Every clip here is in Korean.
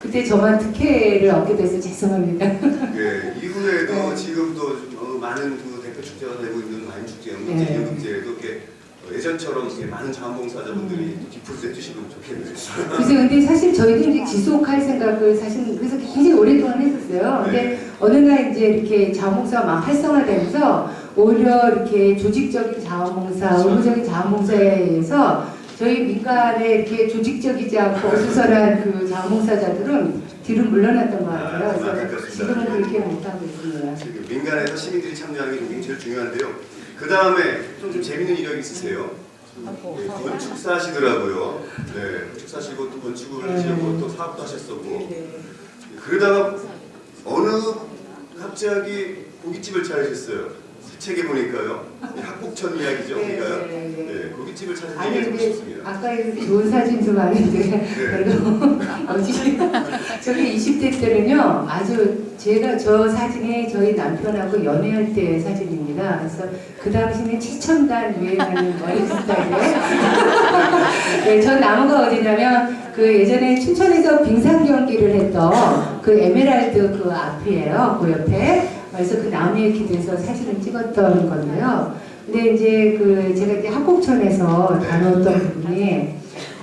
그때 저만 특혜를 얻게 돼서 죄송합니다. 예, 이후에도 지금도 많은 그 대표 축제가 되고 있는 마임축제, 연금제, 연금제에도 이렇게 예전처럼 이렇게 많은 자원봉사자분들이 기풀수 해주시면 좋겠네요. 그래서 근데 사실 저희도 이제 지속할 생각을 사실 그래서 굉장히 오랫동안 했었어요. 근데 어느 날 이제 이렇게 자원봉사가 막 활성화되면서 오히려 이렇게 조직적인 자원봉사, 의무적인 자원봉사에 의해서 저희 민간에 이렇게 조직적이지 않고 어수선한 그 자원봉사자들은 뒤로 물러났던 것 같아요. 그래서 지금은 그렇게 못하고 있습니다. 지금 민간에서 시민들이 참여하는 게 굉장히 제일 중요한데요. 그 다음에 좀 재밌는 이력이 있으세요? 건축사시더라고요. 네, 건축사시고 또 건축을 하시고 또 사업도 하셨었고. 그러다가 어느 갑자기 고깃집을 차리셨어요. 책에 보니까요. 학곡천 이야기죠, 우리가요. 네, 고깃집을 차리신 얘기가 좀 싶습니다. 아까 좋은 사진도 많은데 별로 저기 20대 때는요. 아주 저 사진이 저희 남편하고 연애할 때 사진입니다. 그래서 그 당시는 최첨단 유행하는 머리 스타일이에요. 네, 전 나무가 어디냐면 그 예전에 춘천에서 빙상 경기를 했던 그 에메랄드 그 앞이에요. 그 옆에. 그래서 그 나무에 기대서 사진을 찍었던 건데요. 근데 이제 그 제가 이제 학곡천에서 다녀왔던 부분이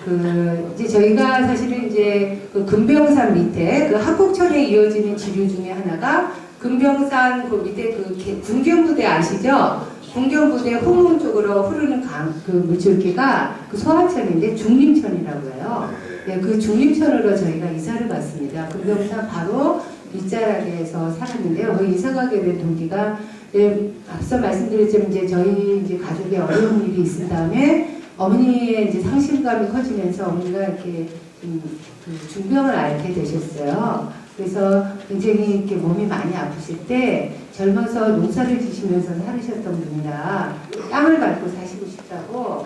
그 이제 저희가 사실은 이제 그 금병산 밑에 그 학곡천에 이어지는 지류 중에 하나가 금병산 그 밑에 그 군경부대 아시죠? 군경부대 홍문 쪽으로 흐르는 그 물줄기가 그 소하천인데 중림천이라고 해요. 네, 그 중림천으로 저희가 이사를 갔습니다. 금병산 바로 뒷자락에서 살았는데요. 거기 이사 가게 된 동기가 앞서 말씀드렸지만 이제 저희 이제 가족에 어려운 일이 있은 다음에 어머니의 이제 상실감이 커지면서 어머니가 이렇게 그 중병을 앓게 되셨어요. 그래서 굉장히 이렇게 몸이 많이 아프실 때 젊어서 농사를 지시면서 살으셨던 분이라 땅을 밟고 사시고 싶다고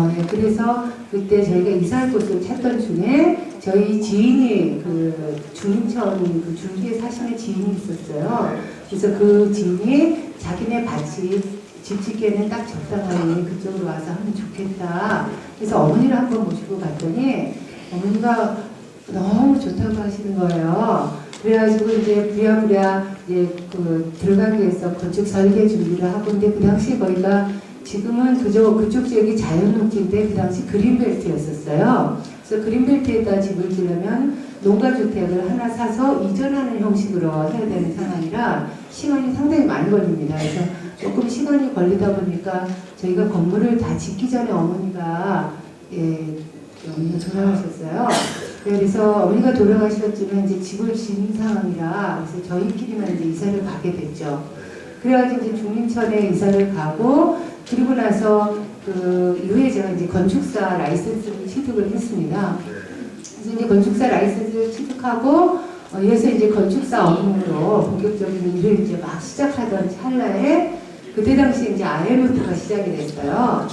네, 그래서 그때 저희가 이사할 곳을 찾던 중에 저희 지인이 그 중림천 그 줄기에 사시는 지인이 있었어요. 그래서 그 지인이 자기네 밭이 집 짓기에는 딱 적당하니 그쪽으로 와서 하면 좋겠다. 그래서 어머니를 한번 모시고 갔더니 어머니가 너무 좋다고 하시는 거예요. 그래가지고 이제 부랴부랴 이제 그 들어가기 위해서 건축 설계 준비를 하고 근데 그 당시 거기가 지금은 그쪽 지역이 자연녹지인데 그 당시 그린벨트였었어요. 그래서 그린벨트에다 집을 지으려면 농가주택을 하나 사서 이전하는 형식으로 해야 되는 상황이라 시간이 상당히 많이 걸립니다. 그래서 조금 시간이 걸리다 보니까 저희가 건물을 다 짓기 전에 어머니가 돌아가셨어요. 그래서 어머니가 돌아가셨지만 이제 집을 지은 상황이라 그래서 저희끼리만 이제 이사를 가게 됐죠. 그래가지고 이제 중림천에 이사를 가고 그리고 나서 그 이후에 제가 이제 건축사 라이센스를 취득을 했습니다. 그래서 이제 건축사 라이센스를 취득하고 이어서 이제 건축사 업무로 본격적인 일을 이제 막 시작하던 찰나에 그때 당시 이제 IMF가 시작이 됐어요.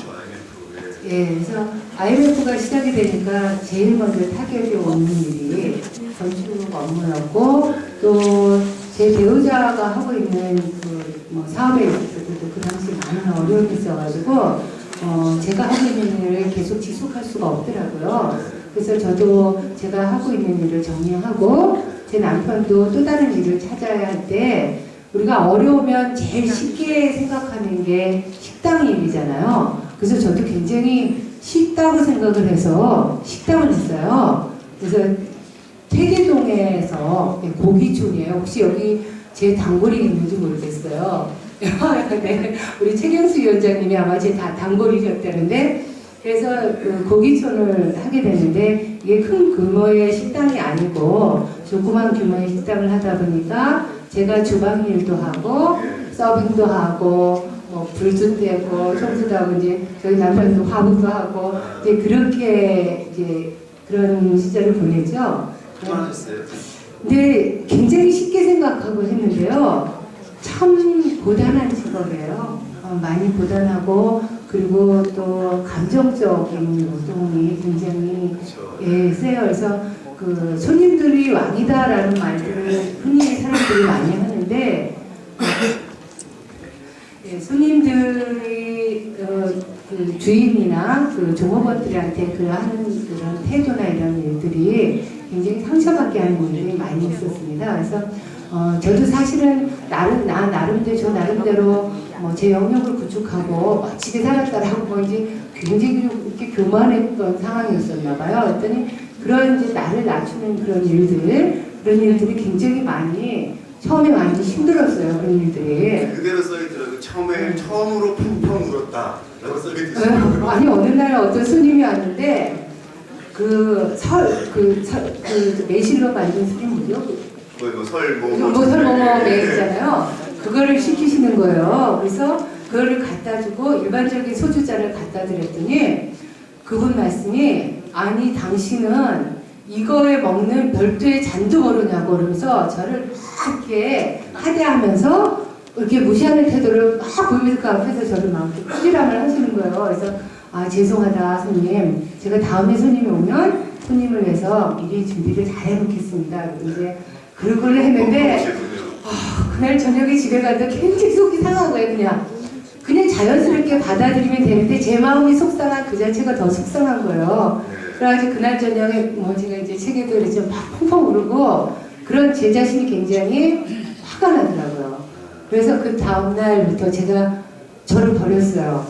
예, 그래서 IMF가 시작이 되니까 제일 먼저 타격이 오는 일이 건축 업무였고 또 제 배우자가 하고 있는 그 사업에 있어서도 그 당시 많은 어려움이 있어가지고 제가 하고 있는 일을 계속 지속할 수가 없더라고요. 그래서 저도 제가 하고 있는 일을 정리하고 제 남편도 또 다른 일을 찾아야 할 때 우리가 어려우면 제일 쉽게 생각하는 게 식당 일이잖아요. 그래서 저도 굉장히 쉽다고 생각을 해서 식당을 했어요. 그래서 태계동에서 고기촌이에요. 혹시 여기 제 단골이 있는지 모르겠어요. 네, 우리 최경수 위원장님이 아마 제 단골이셨다는데 그래서 그 고기촌을 하게 됐는데 이게 큰 규모의 식당이 아니고 조그만 규모의 식당을 하다 보니까 제가 주방 일도 하고 서빙도 하고 뭐 불도 떼고 청소도 하고 이제 저희 남편도 화분도 하고 이제 그렇게 이제 그런 시절을 보내죠. 그만하셨어요? 근데 굉장히 쉽게 생각하고 했는데요. 참 고단한 직업이에요. 많이 고단하고 그리고 또 감정적인 노동이 굉장히 세요. 그래서 그 손님들이 왕이다라는 말들을 흔히 사람들이 많이 하는데 손님들이 그 주인이나 그 종업원들한테 그 하는 그런 태도나 이런 일들이 굉장히 상처받게 하는 일이 많이 있었습니다. 그래서 저도 사실은 저 나름대로 뭐 제 영역을 구축하고 멋지게 살았다라고 뭐 이제 굉장히 이렇게 교만했던 상황이었었나 봐요. 그랬더니 그런 이제 나를 낮추는 그런 일들이 굉장히 처음에 많이 힘들었어요. 그런 일들이. 그대로 써있더라고요. 처음으로 펑펑 울었다라고 써있더라고요. 아니 어느 날 어떤 손님이 왔는데 매실로 만든 술이 뭐죠? 설모모 매있잖아요. 그거를 시키시는 거예요. 그래서 그거를 갖다 주고 일반적인 소주잔을 갖다 드렸더니 그분 말씀이 아니 당신은 이거에 먹는 별도의 잔도 모르냐고 그러면서 저를 막 이렇게 하대하면서 이렇게 무시하는 태도를 막 보이면서 그 앞에서 저를 막 꾸지람을 하시는 거예요. 그래서 아 죄송하다 손님, 제가 다음에 손님이 오면 손님을 위해서 미리 준비를 잘 해놓겠습니다. 이제 그러고를 했는데 그날 저녁에 집에 가도 굉장히 속이 상한 거예요. 그냥 자연스럽게 받아들이면 되는데 제 마음이 속상한 그 자체가 더 속상한 거예요. 그래가지고 그날 저녁에 뭐 제가 이제 책에도 그랬지만 막 펑펑 울고 그런 제 자신이 굉장히 화가 나더라고요. 그래서 그 다음날부터 제가 저를 버렸어요.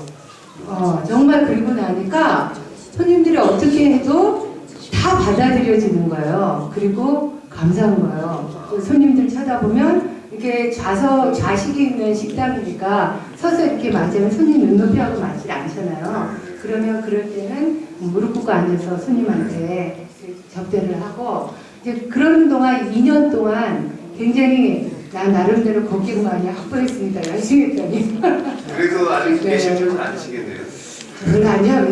정말 그리고 나니까 손님들이 어떻게 해도 다 받아들여지는 거예요. 그리고 감사한 거예요. 손님들 쳐다보면 이렇게 좌식이 있는 식당이니까 서서 이렇게 맞으면 손님 눈높이하고 맞지 않잖아요. 그러면 그럴 때는 무릎 꿇고 앉아서 손님한테 접대를 하고 이제 그런 동안 2년 동안 굉장히 나름대로 고객 많이 확보했습니다. 열심히 했더니. 그래도 아직 매실주는 안 드시겠네요. 별로 아니야.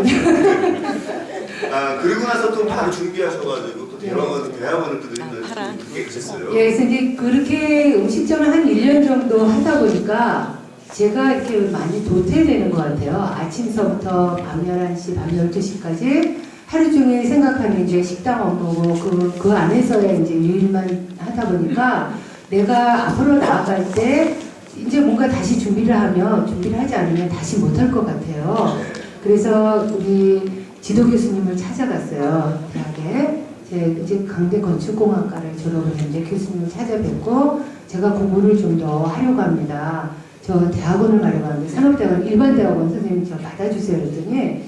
그리고 나서 또 바로 준비하셔가지고 또 대학원을 또 그게 있었어요. 예, 그래서 이제 그렇게 음식점을 한 1년 정도 하다 보니까 제가 이렇게 많이 도태되는 것 같아요. 아침서부터 밤 11시, 밤 12시까지 하루 종일 생각하는 이제 식당 업무고 그 안에서의 이제 일만 하다 보니까 내가 앞으로 나아갈 때 이제 뭔가 다시 준비를 하지 않으면 다시 못할 것 같아요. 그래서 우리 지도 교수님을 찾아갔어요. 대학에. 이제 강대 건축공학과를 졸업을 했는데 교수님을 찾아뵙고 제가 공부를 좀 더 하려고 합니다. 저 대학원을 가려고 하는데 산업대학원, 일반 대학원 선생님 저 받아주세요 그랬더니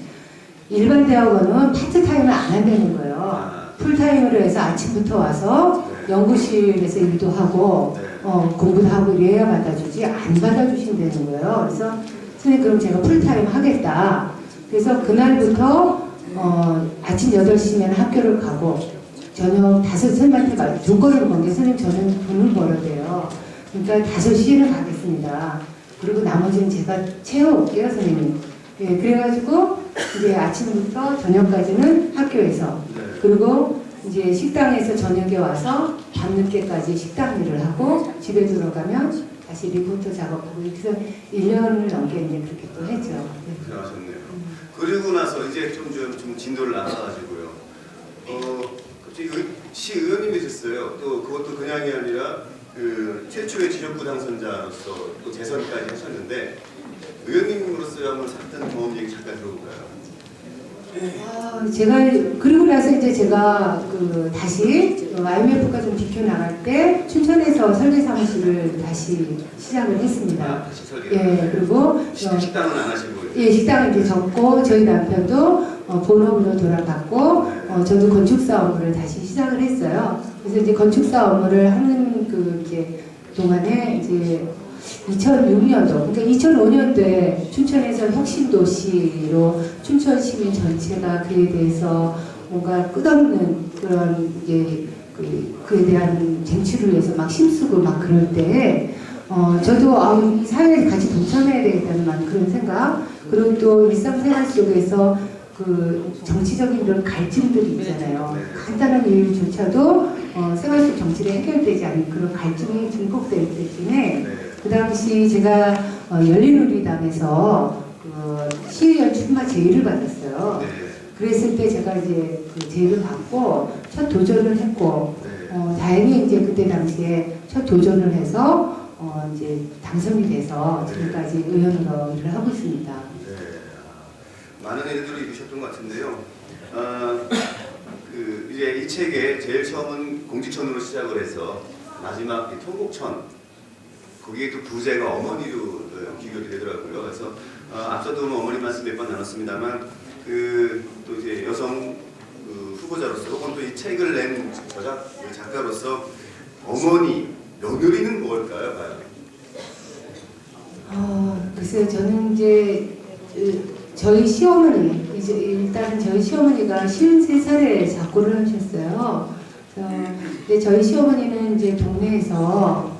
일반 대학원은 파트타임을 안 한다는 거예요. 풀타임으로 해서 아침부터 와서 연구실에서 일도 하고 공부도 하고 이래야 받아주지 안 받아주신다는 거예요. 그래서 선생님 그럼 제가 풀타임 하겠다. 그래서 그날부터 아침 8시면 학교를 가고 저녁 5시한테 조건을 건 게 선생님 저는 돈을 벌어야 돼요. 그러니까 5시에는 가겠습니다. 그리고 나머지는 제가 채워올게요 선생님. 예, 그래가지고 이제 아침부터 저녁까지는 학교에서 그리고 이제 식당에서 저녁에 와서 밤늦게까지 식당 일을 하고 집에 들어가면 다시 리포터 작업하고 이렇게 해서 1년을 넘게 이제 그렇게 또 했죠. 고생하셨네요. 그리고 나서 이제 좀 진도를 나가가지고요. 갑자기 시의원님 되셨어요. 또 그것도 그냥이 아니라 그 최초의 지역구 당선자로서 또 재선까지 하셨는데 의원님으로서 한번 샀던 경험 얘기 잠깐 들어볼까요? 제가 그리고 나서 이제 제가 다시 IMF가 좀 비켜나갈 때 춘천에서 설계 사무실을 다시 시작을 했습니다. 다시 설계. 예, 그리고 식당은 안 하신 거예요? 예, 식당을 이제 접고 저희 남편도 본업으로 돌아갔고 저도 건축사 업무를 다시 시작을 했어요. 그래서 이제 건축사 업무를 하는 이제 동안에 이제 2006년도, 그러니까 2005년도에 춘천에서 혁신도시로 춘천 시민 전체가 그에 대해서 뭔가 끝없는 그런 그에 대한 쟁취를 위해서 막 힘쓰고 막 그럴 때 저도 이 사회에 같이 동참해야 되겠다는 그런 생각, 그리고 또 일상생활 속에서 그 정치적인 그런 갈증들이 있잖아요. 간단한 일조차도 생활 속 정치를 해결되지 않는 그런 갈증이 증폭될 때쯤에 그 당시 제가 열린우리당에서 시의원 출마 제의를 받았어요. 그랬을 때 제가 이제 그 제의를 받고 첫 도전을 했고 다행히 이제 그때 당시에 첫 도전을 해서 이제 당선이 돼서 지금까지 의원으로 일을 하고 있습니다. 많은 일들을 이루셨던 것 같은데요. 이제 이제 이 책에 제일 처음은 공지천으로 시작을 해서 마지막 이 통곡천, 거기에 또 부제가 어머니로 귀결이 되더라고요. 그래서 앞서도 뭐 어머니 말씀 몇 번 나눴습니다만 또 이제 여성 후보자로서 혹은 또 이 책을 낸 작가로서 어머니, 며느리는 뭘까요? 과연? 글쎄요, 저는 이제 저희 시어머니, 이제 일단 저희 시어머니가 53살에 작고를 하셨어요. 근데 저희 시어머니는 이제 동네에서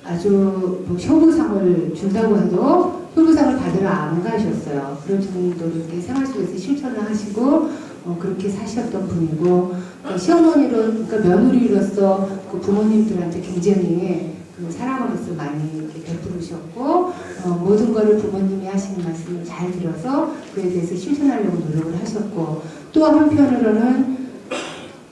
아주 뭐 효부상을 준다고 해도 효부상을 받으러 안 가셨어요. 그런 정도로 이렇게 생활 속에서 실천을 하시고 그렇게 사셨던 분이고, 시어머니로, 그러니까 며느리로서 그 부모님들한테 굉장히 그 사랑으로서 많이 이렇게 베푸르셨고, 모든 거를 부모님이 하시는 말씀을 잘 들어서 그에 대해서 실천하려고 노력을 하셨고, 또 한편으로는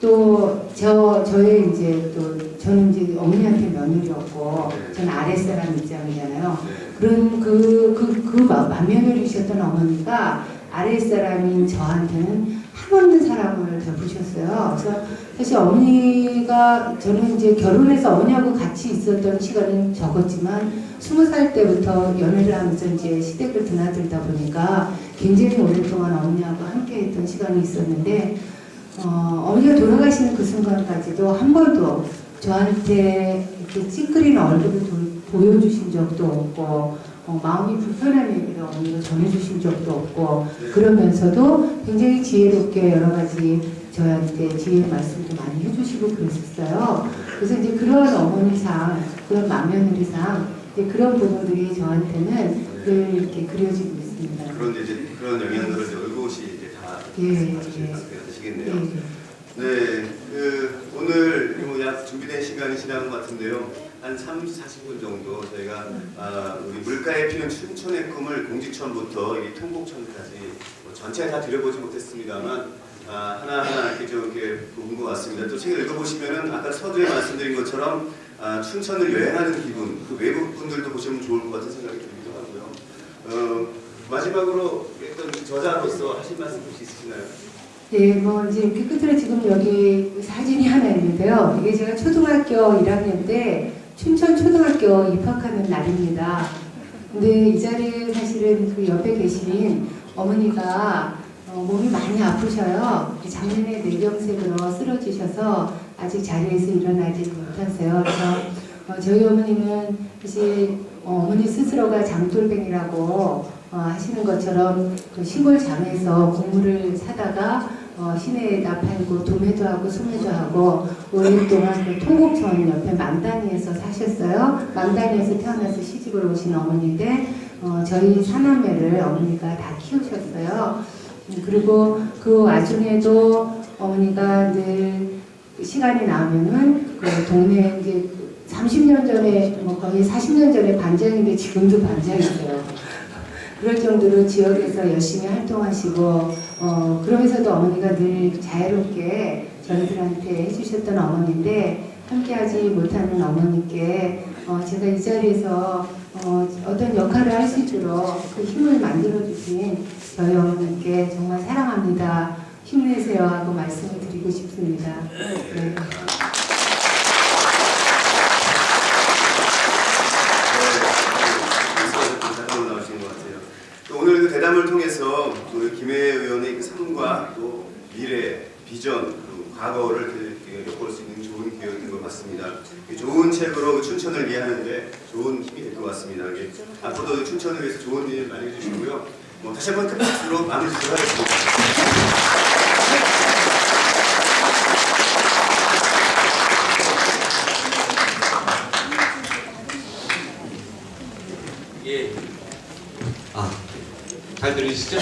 또 저의 이제 또 저는 이제 어머니한테 며느리였고 저는 아랫사람 입장이잖아요. 그런 그 맏며느리셨던 어머니가 아랫사람인 저한테는 한없는 사랑을 베푸셨어요. 그래서 사실 어머니가, 저는 이제 결혼해서 어머니하고 같이 있었던 시간은 적었지만 20살 때부터 연애를 하면서 이제 시댁을 드나들다 보니까 굉장히 오랫동안 어머니하고 함께 했던 시간이 있었는데, 어머니가 돌아가시는 그 순간까지도 한 번도 저한테 이렇게 찡그리는 얼굴을 보여주신 적도 없고, 마음이 불편한 얘기를 어머니가 전해주신 적도 없고, 그러면서도 굉장히 지혜롭게 여러 가지 저한테 지혜의 말씀도 많이 해주시고 그랬었어요. 그래서 이제 그런 어머니상, 그런 맏며느리상, 그런 부분들이 저한테는 늘 이렇게 그려지고 있습니다. 그런데 이제 그런 영향들을 이제 얼굴이 이제 다 되시겠네요. 네, 오늘 약 준비된 시간이 지난 것 같은데요. 한 30-40분 정도 저희가 우리 물가에 피는 춘천의 꿈을 공지천부터 이 통곡천까지 전체 다 들여보지 못했습니다만 하나하나 이렇게 좀 이렇게 본 것 같습니다. 또 책을 읽어보시면은 아까 서두에 말씀드린 것처럼 춘천을 여행하는 기분, 그 외국 분들도 보시면 좋을 것 같은 생각이 들기도 하고요. 마지막으로 어떤 저자로서 하실 말씀 혹시 있으시나요? 네, 뭐 이제 이렇게 끝으로 지금 여기 사진이 하나 있는데요. 이게 제가 초등학교 1학년 때 춘천 초등학교 입학하는 날입니다. 근데 이 자리에 사실은 그 옆에 계신 어머니가 몸이 많이 아프셔요. 작년에 뇌경색으로 쓰러지셔서 아직 자리에서 일어나지 못하세요. 그래서 저희 어머니는 사실 어머니 스스로가 장돌뱅이라고 하시는 것처럼 그 시골 장에서 곡물을 사다가 시내에다 팔고 도매도 하고 소매도 하고 오랫동안 그 통곡천 옆에 망다니에서 사셨어요. 망다니에서 태어나서 시집을 오신 어머니인데 저희 사남매를 어머니가 다 키우셨어요. 그리고 그 와중에도 어머니가 늘 시간이 나면은 그 동네 이제 30년 전에 뭐 거의 40년 전에 반장인데 지금도 반장이세요. 그럴 정도로 지역에서 열심히 활동하시고 그러면서도 어머니가 늘 자유롭게 저희들한테 해주셨던 어머니인데, 함께하지 못하는 어머니께 제가 이 자리에서 어떤 역할을 할 수 있도록 그 힘을 만들어주신 저희 어머니께 정말 사랑합니다, 힘내세요 하고 말씀을 드리고 싶습니다. 네. 오늘 그 대담을 통해서 우리 김혜애 의원의 그 삶과 또 미래, 비전, 과거를 엿볼 수 있는 좋은 기회가 된 것 같습니다. 좋은 책으로 춘천을 이해하는데 좋은 힘이 될 것 같습니다. 앞으로도 춘천을 위해서 좋은 일 많이 해주시고요. 다시 한번 큰 박수로 마무리 짓도록 하겠습니다. 예. 잘 들리시죠?